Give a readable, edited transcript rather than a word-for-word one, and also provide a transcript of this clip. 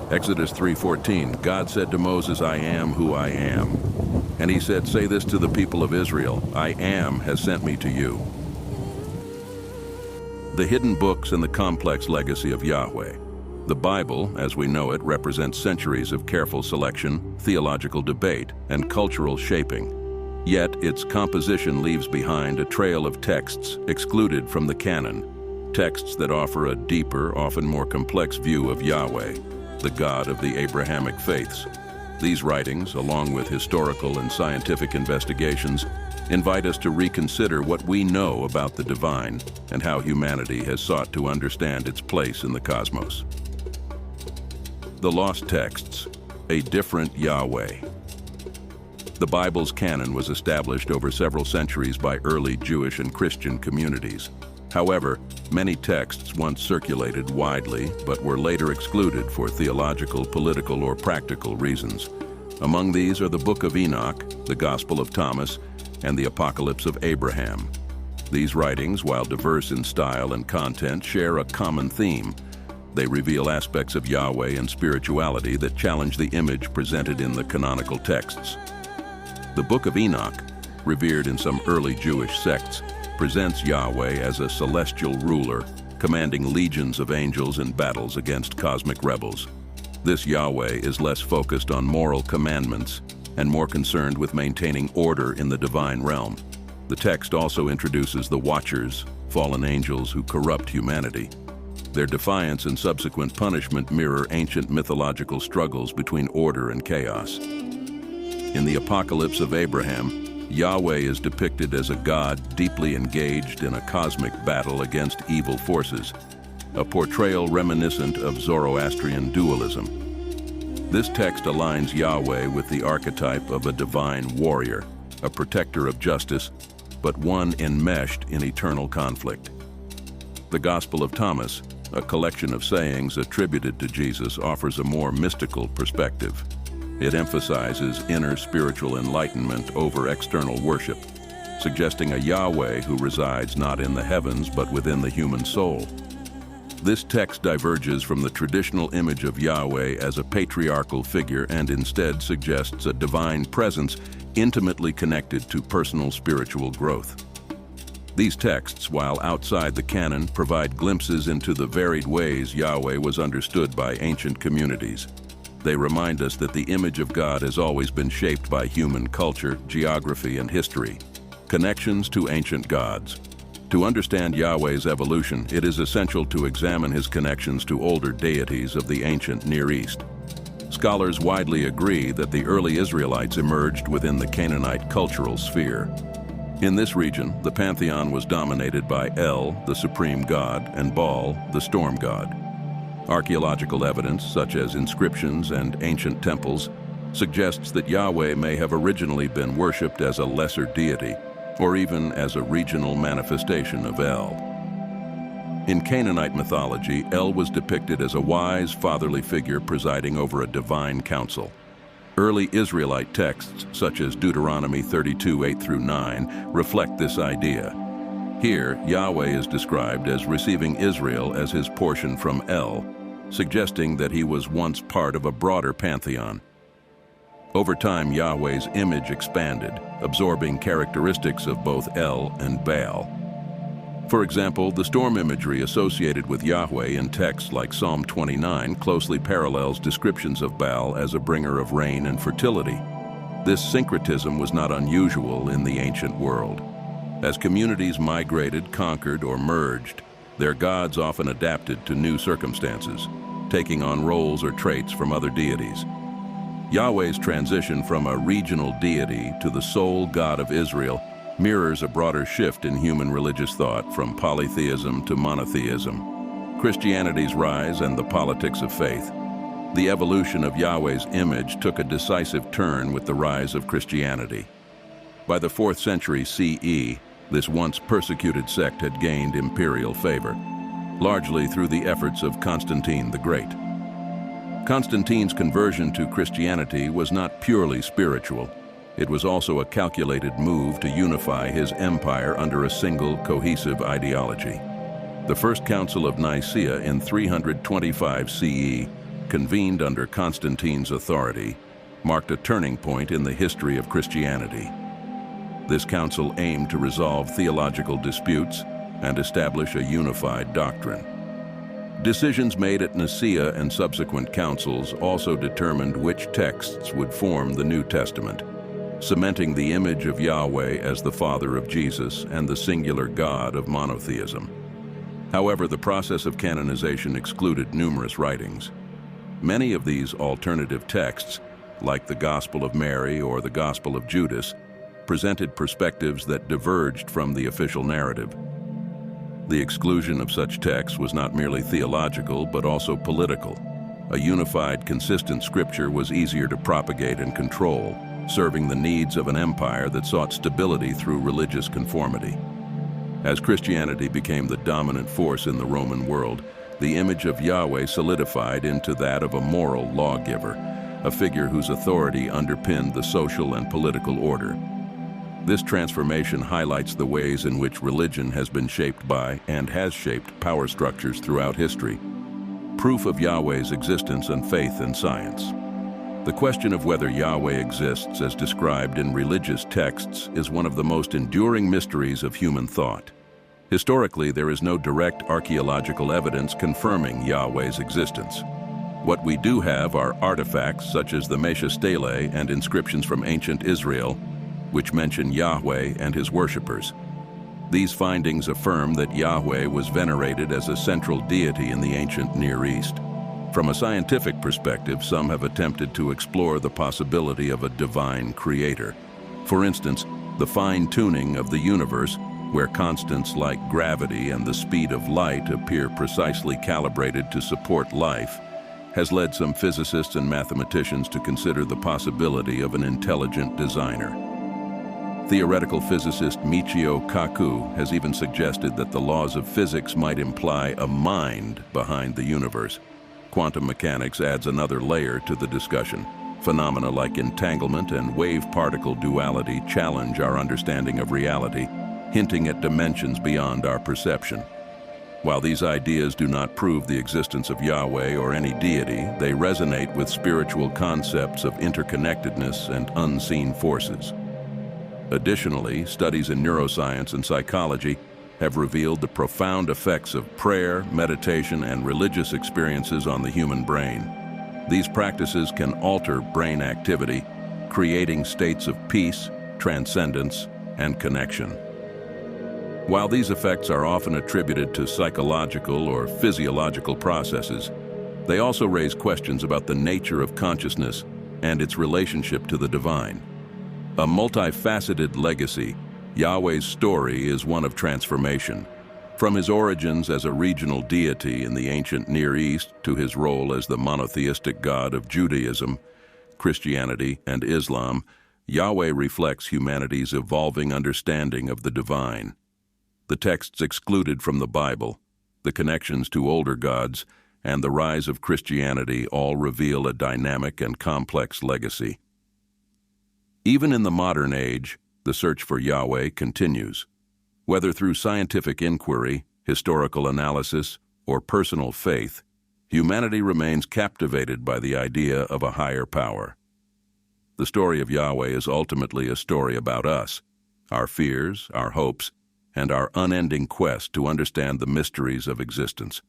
Exodus 3:14, God said to Moses, I am who I am. And he said, say this to the people of Israel, I am has sent me to you. The hidden books and the complex legacy of Yahweh. The Bible, as we know it, represents centuries of careful selection, theological debate, and cultural shaping. Yet its composition leaves behind a trail of texts excluded from the canon, texts that offer a deeper, often more complex view of Yahweh, the God of the Abrahamic faiths. These writings, along with historical and scientific investigations, invite us to reconsider what we know about the divine and how humanity has sought to understand its place in the cosmos. The Lost Texts, a different Yahweh. The Bible's canon was established over several centuries by early Jewish and Christian communities. However, many texts once circulated widely but were later excluded for theological, political, or practical reasons. Among these are the Book of Enoch, the Gospel of Thomas, and the Apocalypse of Abraham. These writings, while diverse in style and content, share a common theme. They reveal aspects of Yahweh and spirituality that challenge the image presented in the canonical texts. The Book of Enoch, revered in some early Jewish sects, presents Yahweh as a celestial ruler, commanding legions of angels in battles against cosmic rebels. This Yahweh is less focused on moral commandments and more concerned with maintaining order in the divine realm. The text also introduces the Watchers, fallen angels who corrupt humanity. Their defiance and subsequent punishment mirror ancient mythological struggles between order and chaos. In the Apocalypse of Abraham, Yahweh is depicted as a God deeply engaged in a cosmic battle against evil forces, a portrayal reminiscent of Zoroastrian dualism. This text aligns Yahweh with the archetype of a divine warrior, a protector of justice, but one enmeshed in eternal conflict. The Gospel of Thomas, a collection of sayings attributed to Jesus, offers a more mystical perspective. It emphasizes inner spiritual enlightenment over external worship, suggesting a Yahweh who resides not in the heavens but within the human soul. This text diverges from the traditional image of Yahweh as a patriarchal figure and instead suggests a divine presence intimately connected to personal spiritual growth. These texts, while outside the canon, provide glimpses into the varied ways Yahweh was understood by ancient communities. They remind us that the image of God has always been shaped by human culture, geography, and history. Connections to ancient gods. To understand Yahweh's evolution, it is essential to examine his connections to older deities of the ancient Near East. Scholars widely agree that the early Israelites emerged within the Canaanite cultural sphere. In this region, the pantheon was dominated by El, the supreme god, and Baal, the storm god. Archaeological evidence, such as inscriptions and ancient temples, suggests that Yahweh may have originally been worshipped as a lesser deity, or even as a regional manifestation of El. In Canaanite mythology, El was depicted as a wise, fatherly figure presiding over a divine council. Early Israelite texts, such as Deuteronomy 32:8-9, reflect this idea. Here, Yahweh is described as receiving Israel as his portion from El, suggesting that he was once part of a broader pantheon. Over time, Yahweh's image expanded, absorbing characteristics of both El and Baal. For example, the storm imagery associated with Yahweh in texts like Psalm 29 closely parallels descriptions of Baal as a bringer of rain and fertility. This syncretism was not unusual in the ancient world. As communities migrated, conquered, or merged, their gods often adapted to new circumstances, taking on roles or traits from other deities. Yahweh's transition from a regional deity to the sole God of Israel mirrors a broader shift in human religious thought from polytheism to monotheism, Christianity's rise and the politics of faith. The evolution of Yahweh's image took a decisive turn with the rise of Christianity. By the 4th century CE, this once persecuted sect had gained imperial favor, largely through the efforts of Constantine the Great. Constantine's conversion to Christianity was not purely spiritual. It was also a calculated move to unify his empire under a single, cohesive ideology. The First Council of Nicaea in 325 CE convened under Constantine's authority, marked a turning point in the history of Christianity. This council aimed to resolve theological disputes and establish a unified doctrine. Decisions made at Nicaea and subsequent councils also determined which texts would form the New Testament, cementing the image of Yahweh as the Father of Jesus and the singular God of monotheism. However, the process of canonization excluded numerous writings. Many of these alternative texts, like the Gospel of Mary or the Gospel of Judas, presented perspectives that diverged from the official narrative. The exclusion of such texts was not merely theological, but also political. A unified, consistent scripture was easier to propagate and control, serving the needs of an empire that sought stability through religious conformity. As Christianity became the dominant force in the Roman world, the image of Yahweh solidified into that of a moral lawgiver, a figure whose authority underpinned the social and political order. This transformation highlights the ways in which religion has been shaped by and has shaped power structures throughout history. Proof of Yahweh's existence and faith in science. The question of whether Yahweh exists as described in religious texts is one of the most enduring mysteries of human thought. Historically, there is no direct archaeological evidence confirming Yahweh's existence. What we do have are artifacts such as the Mesha Stele and inscriptions from ancient Israel, which mention Yahweh and his worshippers. These findings affirm that Yahweh was venerated as a central deity in the ancient Near East. From a scientific perspective, some have attempted to explore the possibility of a divine creator. For instance, the fine-tuning of the universe, where constants like gravity and the speed of light appear precisely calibrated to support life, has led some physicists and mathematicians to consider the possibility of an intelligent designer. Theoretical physicist Michio Kaku has even suggested that the laws of physics might imply a mind behind the universe. Quantum mechanics adds another layer to the discussion. Phenomena like entanglement and wave-particle duality challenge our understanding of reality, hinting at dimensions beyond our perception. While these ideas do not prove the existence of Yahweh or any deity, they resonate with spiritual concepts of interconnectedness and unseen forces. Additionally, studies in neuroscience and psychology have revealed the profound effects of prayer, meditation, and religious experiences on the human brain. These practices can alter brain activity, creating states of peace, transcendence, and connection. While these effects are often attributed to psychological or physiological processes, they also raise questions about the nature of consciousness and its relationship to the divine. A multifaceted legacy, Yahweh's story is one of transformation. From his origins as a regional deity in the ancient Near East to his role as the monotheistic God of Judaism, Christianity, and Islam, Yahweh reflects humanity's evolving understanding of the divine. The texts excluded from the Bible, the connections to older gods, and the rise of Christianity all reveal a dynamic and complex legacy. Even in the modern age, the search for Yahweh continues. Whether through scientific inquiry, historical analysis, or personal faith, humanity remains captivated by the idea of a higher power. The story of Yahweh is ultimately a story about us, our fears, our hopes, and our unending quest to understand the mysteries of existence.